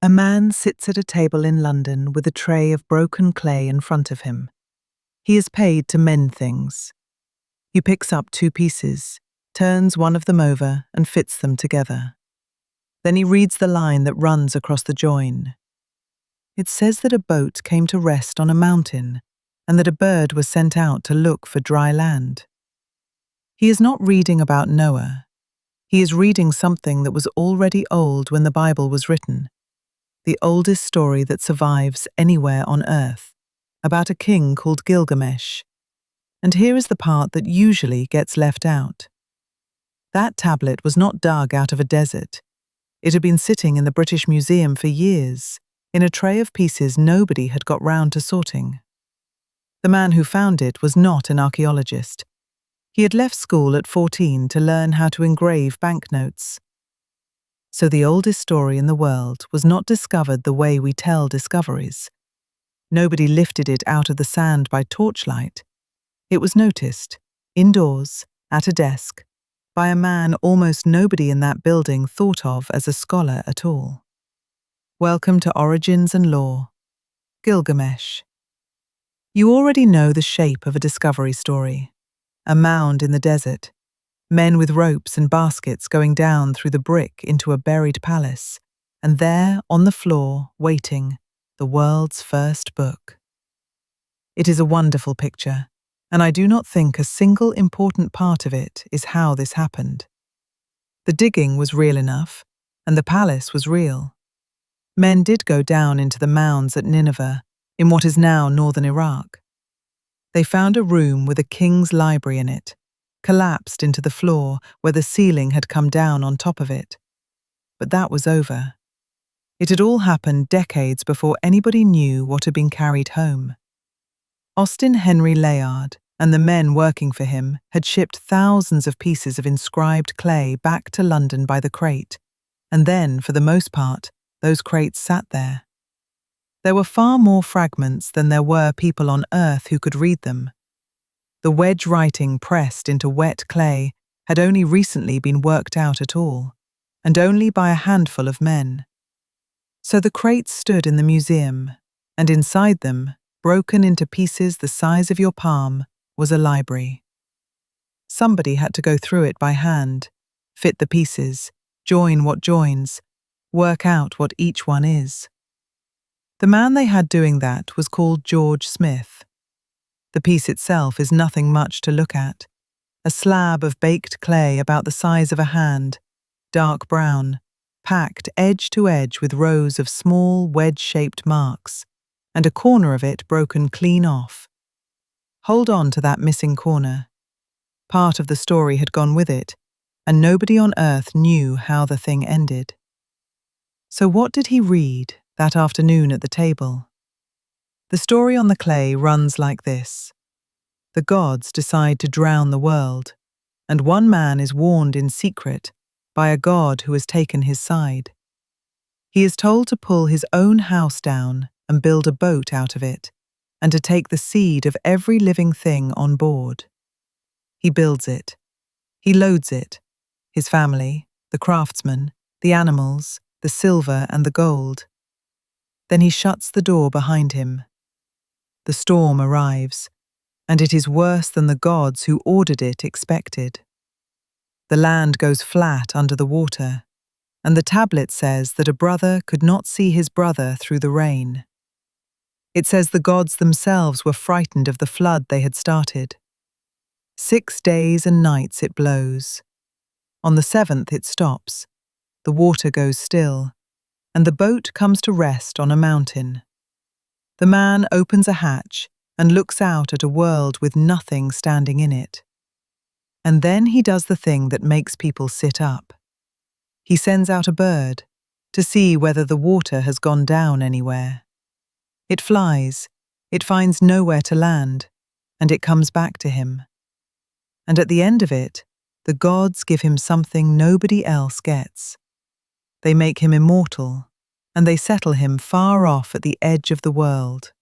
A man sits at a table in London with a tray of broken clay in front of him. He is paid to mend things. He picks up two pieces, turns one of them over and fits them together. Then he reads the line that runs across the join. It says that a boat came to rest on a mountain and that a bird was sent out to look for dry land. He is not reading about Noah. He is reading something that was already old when the Bible was written. The oldest story that survives anywhere on earth, about a king called Gilgamesh. And here is the part that usually gets left out. That tablet was not dug out of a desert. It had been sitting in the British Museum for years, in a tray of pieces nobody had got round to sorting. The man who found it was not an archaeologist. He had left school at 14 to learn how to engrave banknotes. So the oldest story in the world was not discovered the way we tell discoveries. Nobody lifted it out of the sand by torchlight. It was noticed, indoors, at a desk, by a man almost nobody in that building thought of as a scholar at all. Welcome to Origins and Lore. Gilgamesh. You already know the shape of a discovery story. A mound in the desert. Men with ropes and baskets going down through the brick into a buried palace, and there, on the floor, waiting, the world's first book. It is a wonderful picture, and I do not think a single important part of it is how this happened. The digging was real enough, and the palace was real. Men did go down into the mounds at Nineveh, in what is now northern Iraq. They found a room with a king's library in it, collapsed into the floor where the ceiling had come down on top of it. But that was over. It had all happened decades before anybody knew what had been carried home. Austin Henry Layard and the men working for him had shipped thousands of pieces of inscribed clay back to London by the crate, and then, for the most part, those crates sat there. There were far more fragments than there were people on Earth who could read them. The wedge writing pressed into wet clay had only recently been worked out at all, and only by a handful of men. So the crates stood in the museum, and inside them, broken into pieces the size of your palm, was a library. Somebody had to go through it by hand, fit the pieces, join what joins, work out what each one is. The man they had doing that was called George Smith. The piece itself is nothing much to look at. A slab of baked clay about the size of a hand, dark brown, packed edge to edge with rows of small wedge-shaped marks, and a corner of it broken clean off. Hold on to that missing corner. Part of the story had gone with it, and nobody on Earth knew how the thing ended. So what did he read that afternoon at the table? The story on the clay runs like this. The gods decide to drown the world, and one man is warned in secret by a god who has taken his side. He is told to pull his own house down and build a boat out of it, and to take the seed of every living thing on board. He builds it. He loads it, his family, the craftsmen, the animals, the silver and the gold. Then he shuts the door behind him. The storm arrives, and it is worse than the gods who ordered it expected. The land goes flat under the water, and the tablet says that a brother could not see his brother through the rain. It says the gods themselves were frightened of the flood they had started. 6 days and nights it blows. On the 7th it stops, the water goes still, and the boat comes to rest on a mountain. The man opens a hatch and looks out at a world with nothing standing in it. And then he does the thing that makes people sit up. He sends out a bird to see whether the water has gone down anywhere. It flies, it finds nowhere to land, and it comes back to him. And at the end of it, the gods give him something nobody else gets. They make him immortal, and they settle him far off at the edge of the world.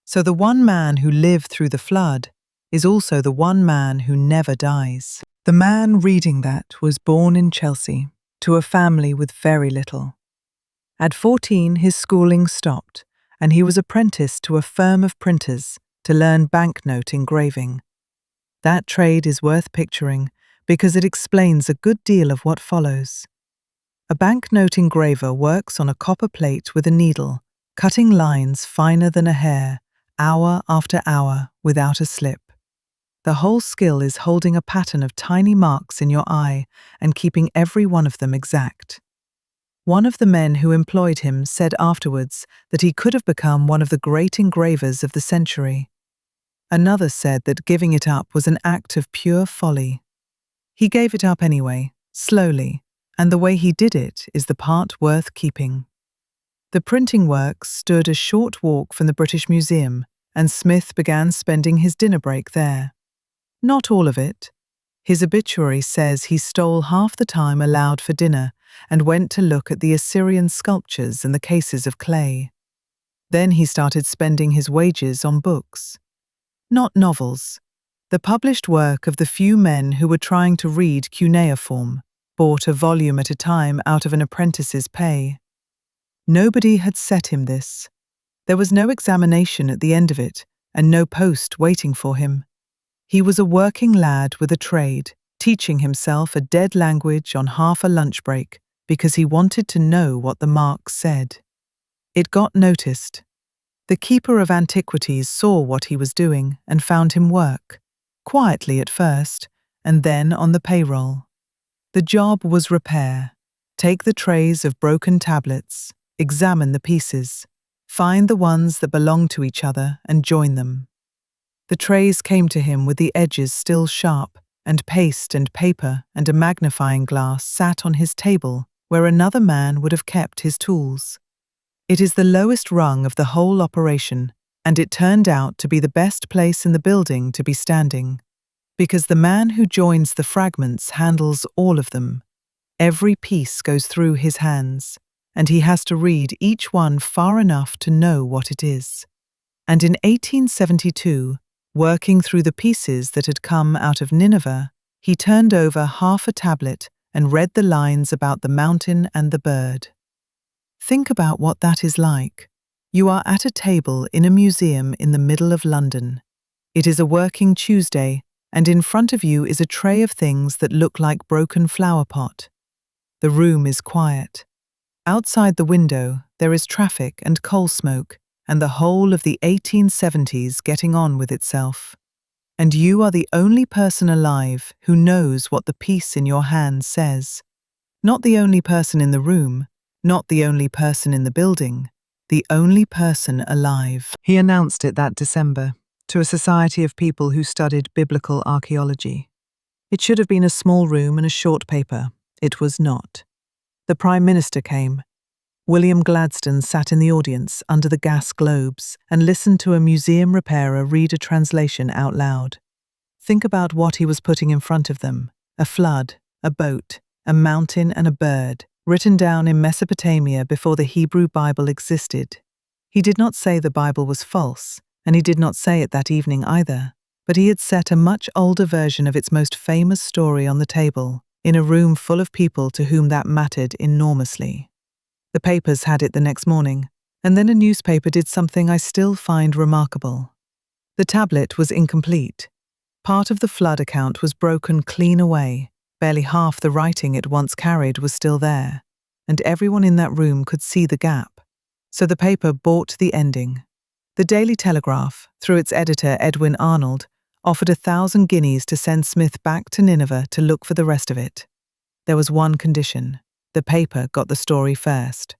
So the one man who lived through the flood is also the one man who never dies. The man reading that was born in Chelsea to a family with very little. At 14, his schooling stopped, and he was apprenticed to a firm of printers to learn banknote engraving. That trade is worth picturing because it explains a good deal of what follows. A banknote engraver works on a copper plate with a needle, cutting lines finer than a hair, hour after hour without a slip. The whole skill is holding a pattern of tiny marks in your eye and keeping every one of them exact. One of the men who employed him said afterwards that he could have become one of the great engravers of the century. Another said that giving it up was an act of pure folly. He gave it up anyway, slowly, and the way he did it is the part worth keeping. The printing works stood a short walk from the British Museum, and Smith began spending his dinner break there. Not all of it. His obituary says he stole half the time allowed for dinner and went to look at the Assyrian sculptures and the cases of clay. Then he started spending his wages on books. Not novels. The published work of the few men who were trying to read cuneiform, bought a volume at a time out of an apprentice's pay. Nobody had set him this. There was no examination at the end of it, and no post waiting for him. He was a working lad with a trade, teaching himself a dead language on half a lunch break because he wanted to know what the marks said. It got noticed. The keeper of antiquities saw what he was doing and found him work, quietly at first, and then on the payroll. The job was repair. Take the trays of broken tablets, examine the pieces, find the ones that belong to each other and join them. The trays came to him with the edges still sharp, and paste and paper and a magnifying glass sat on his table where another man would have kept his tools. It is the lowest rung of the whole operation, and it turned out to be the best place in the building to be standing, because the man who joins the fragments handles all of them. Every piece goes through his hands, and he has to read each one far enough to know what it is. And in 1872, working through the pieces that had come out of Nineveh, he turned over half a tablet and read the lines about the mountain and the bird. Think about what that is like. You are at a table in a museum in the middle of London. It is a working Tuesday, and in front of you is a tray of things that look like broken flower pot. The room is quiet. Outside the window, there is traffic and coal smoke, and the whole of the 1870s getting on with itself. And you are the only person alive who knows what the piece in your hand says. Not the only person in the room, not the only person in the building, the only person alive. He announced it that December to a society of people who studied biblical archaeology. It should have been a small room and a short paper. It was not. The Prime Minister came. William Gladstone sat in the audience under the gas globes and listened to a museum repairer read a translation out loud. Think about what he was putting in front of them: a flood, a boat, a mountain and a bird, written down in Mesopotamia before the Hebrew Bible existed. He did not say the Bible was false, and he did not say it that evening either, but he had set a much older version of its most famous story on the table, in a room full of people to whom that mattered enormously. The papers had it the next morning, and then a newspaper did something I still find remarkable. The tablet was incomplete. Part of the flood account was broken clean away. Barely half the writing it once carried was still there, and everyone in that room could see the gap. So the paper bought the ending. The Daily Telegraph, through its editor Edwin Arnold, offered 1,000 guineas to send Smith back to Nineveh to look for the rest of it. There was one condition: the paper got the story first.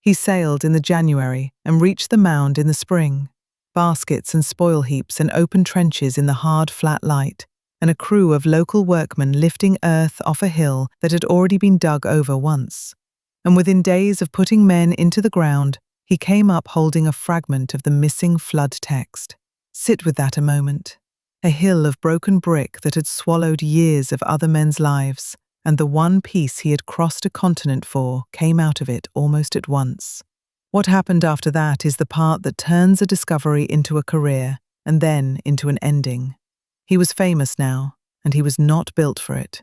He sailed in the January and reached the mound in the spring. Baskets and spoil heaps and open trenches in the hard, flat light, and a crew of local workmen lifting earth off a hill that had already been dug over once. And within days of putting men into the ground, he came up holding a fragment of the missing flood text. Sit with that a moment. A hill of broken brick that had swallowed years of other men's lives, and the one piece he had crossed a continent for came out of it almost at once. What happened after that is the part that turns a discovery into a career, and then into an ending. He was famous now, and he was not built for it.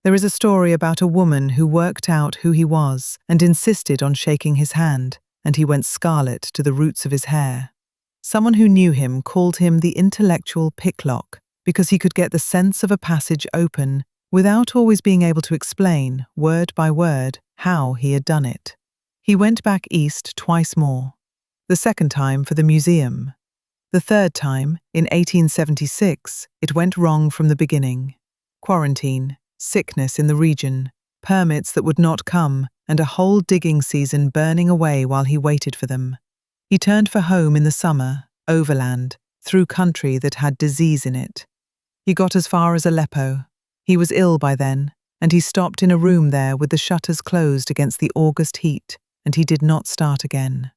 There is a story about a woman who worked out who he was and insisted on shaking his hand, and he went scarlet to the roots of his hair. Someone who knew him called him the intellectual picklock because he could get the sense of a passage open without always being able to explain, word by word, how he had done it. He went back east twice more. The second time for the museum. The third time, in 1876, it went wrong from the beginning. Quarantine, sickness in the region, permits that would not come, and a whole digging season burning away while he waited for them. He turned for home in the summer, overland, through country that had disease in it. He got as far as Aleppo. He was ill by then, and he stopped in a room there with the shutters closed against the August heat, and he did not start again.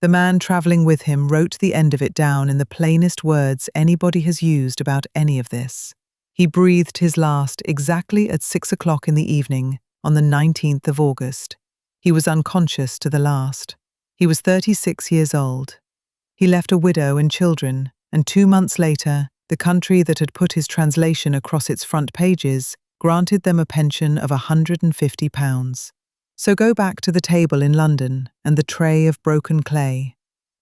The man travelling with him wrote the end of it down in the plainest words anybody has used about any of this. He breathed his last exactly at 6 o'clock in the evening on the 19th of August. He was unconscious to the last. He was 36 years old. He left a widow and children, and 2 months later, the country that had put his translation across its front pages granted them a pension of £150. So go back to the table in London and the tray of broken clay.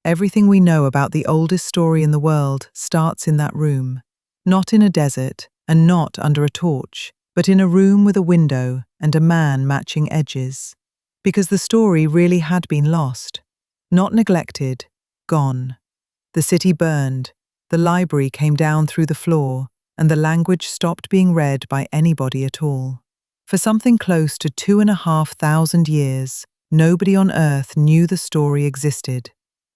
Everything we know about the oldest story in the world starts in that room, not in a desert and not under a torch, but in a room with a window and a man matching edges. Because the story really had been lost, not neglected, gone. The city burned, the library came down through the floor, and the language stopped being read by anybody at all. For something close to 2,500 years, nobody on Earth knew the story existed.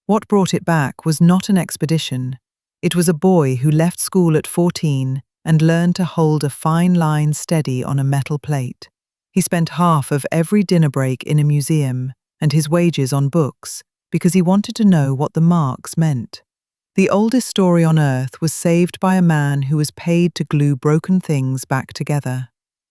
What brought it back was not an expedition. It was a boy who left school at 14 and learned to hold a fine line steady on a metal plate. He spent half of every dinner break in a museum and his wages on books because he wanted to know what the marks meant. The oldest story on Earth was saved by a man who was paid to glue broken things back together.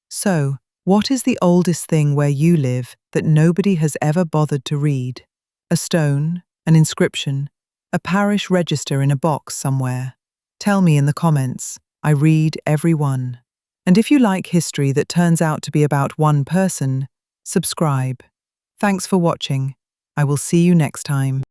So, what is the oldest thing where you live that nobody has ever bothered to read? A stone, an inscription, a parish register in a box somewhere? Tell me in the comments. I read every one. And if you like history that turns out to be about one person, subscribe. Thanks for watching. I will see you next time.